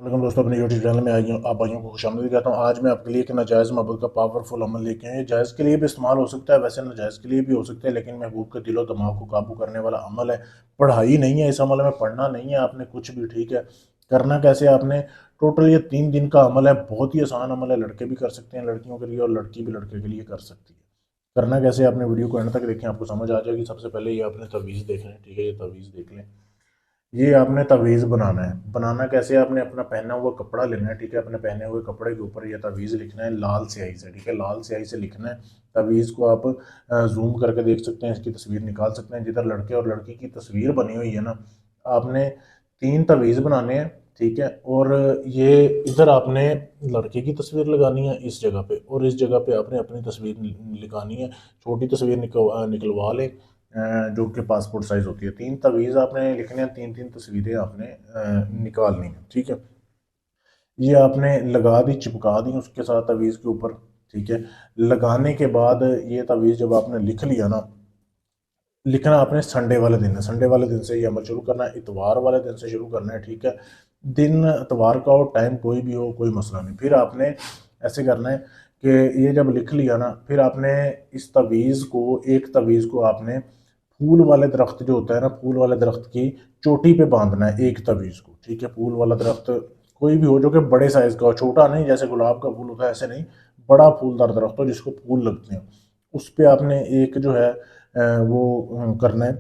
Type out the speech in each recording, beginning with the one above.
Welcome दोस्तों, अपने YouTube channel में आप भाइयों को खुशामदीद कहता हूँ। आज मैं आपके लिए एक नाजायज़ महबूब का पावरफुल अमल लेके आए। जायज़ के लिए भी इस्तेमाल हो सकता है, वैसे नाजायज़ के लिए भी हो सकता है, लेकिन महबूब के दिलो दिमाग को काबू करने वाला अमल है। पढ़ाई नहीं है, इस अमल में पढ़ना नहीं है आपने कुछ भी, ठीक है। करना कैसे आपने, टोटल ये 3 दिन का अमल है। बहुत ही आसान अमल है, लड़के भी कर सकते हैं लड़कियों के लिए, और लड़की भी लड़के के लिए कर सकती है। करना कैसे, आपने वीडियो को एंड तक देखें, आपको समझ आ जाएगी। सबसे पहले ये आपने तवीज़ देख लें, ठीक है। ये तवीज़ देख लें, ये आपने तवीज़ बनाना है। बनाना कैसे, आपने अपना पहना हुआ कपड़ा लेना है, ठीक है। अपने पहने हुए कपड़े के ऊपर ये तवीज़ लिखना है लाल स्याही से, ठीक है। लाल स्याही से लिखना है। तवीज़ को आप जूम करके देख सकते हैं, इसकी तस्वीर निकाल सकते हैं। जिधर लड़के और लड़की की तस्वीर बनी हुई है ना, आपने 3 तवीज़ बनाने हैं, ठीक है। और ये इधर आपने लड़के की तस्वीर लगानी है इस जगह पे, और इस जगह पे आपने अपनी तस्वीर लगानी है। छोटी तस्वीर निकलवा लें, जो कि पासपोर्ट साइज़ होती है। 3 तवीज़ आपने लिखने हैं, 3 3 तस्वीरें आपने निकालनी है, ठीक है। ये आपने लगा दी, चिपका दी उसके साथ तवीज़ के ऊपर, ठीक है। लगाने के बाद ये तवीज़ जब आपने लिख लिया ना, लिखना आपने संडे वाले दिन है। संडे वाले दिन से ये अमल शुरू करना है, इतवार वाले दिन से शुरू करना है, ठीक है। दिन इतवार का हो, टाइम कोई भी हो, कोई मसला नहीं। फिर आपने ऐसे करना है कि ये जब लिख लिया ना, फिर आपने इस तवीज़ को, एक तवीज़ को आपने फूल वाले दरख्त जो होता है ना, फूल वाले दरख्त की चोटी पे बांधना है एक तवीज़ को, ठीक है। फूल वाला दरख्त कोई भी हो जो कि बड़े साइज़ का हो, छोटा नहीं जैसे गुलाब का फूल होता है ऐसे नहीं, बड़ा फूलदार दरख्त हो जिसको फूल लगते हैं। उस पे आपने एक जो है वो करना है,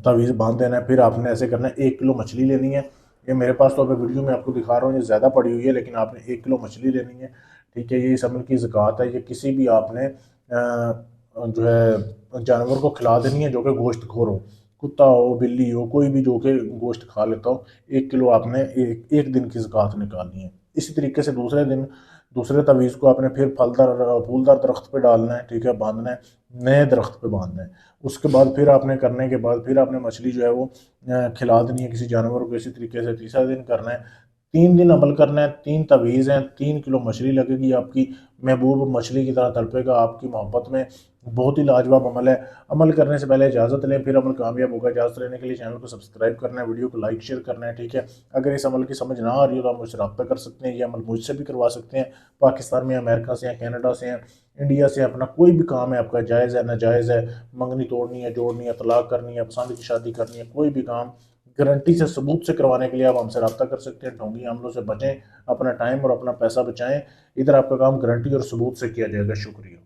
तवीज़ बांध देना है। फिर आपने ऐसे करना है, 1 किलो मछली लेनी है। ये मेरे पास तो अभी वीडियो में आपको दिखा रहा हूँ, ये ज़्यादा पड़ी हुई है, लेकिन आपने 1 किलो मछली लेनी है, ठीक है। ये इस अमल की ज़कात है। ये किसी भी आपने जो है जानवर को खिला देनी है जो कि गोश्त खोर हो, कुत्ता हो, बिल्ली हो, कोई भी जो कि गोश्त खा लेता हो। 1 किलो आपने एक दिन की ज़कात निकालनी है। इसी तरीके से दूसरे दिन दूसरे तवीज़ को आपने फिर फूलदार दरख्त पे डालना है, ठीक है, बांधना है, नए दरख्त पे बांधना है। उसके बाद फिर आपने करने के बाद फिर आपने मछली जो है वो खिला देनी है किसी जानवर को। इसी तरीके से तीसरा दिन करना है। 3 दिन अमल करना है। 3 तवीज़ हैं, 3 किलो मछली लगेगी आपकी। महबूब मछली की तरह तड़पेगा आपकी मोहब्बत में। बहुत ही लाजवाब अमल है। अमल करने से पहले इजाज़त लें, फिर अमल कामयाब होगा। इजाज़त लेने के लिए चैनल को सब्सक्राइब करना है, वीडियो को लाइक शेयर करना है, ठीक है। अगर इस अमल की समझ ना आ रही हो तो आप मुझसे रब्ता कर सकते हैं। ये अमल मुझसे भी करवा सकते हैं। पाकिस्तान में, अमेरिका से हैं, कनाडा से हैं, इंडिया से। अपना कोई भी काम है आपका, जायज़ है नाजायज़ है, मंगनी तोड़नी है, जोड़नी है, तलाक करनी है, पसंद की शादी करनी है, कोई भी काम गारंटी से सबूत से करवाने के लिए आप हमसे रब्ता कर सकते हैं। ढोंगी हमलों से बचें, अपना टाइम और अपना पैसा बचाएं। इधर आपका काम गारंटी और सबूत से किया जाएगा। शुक्रिया।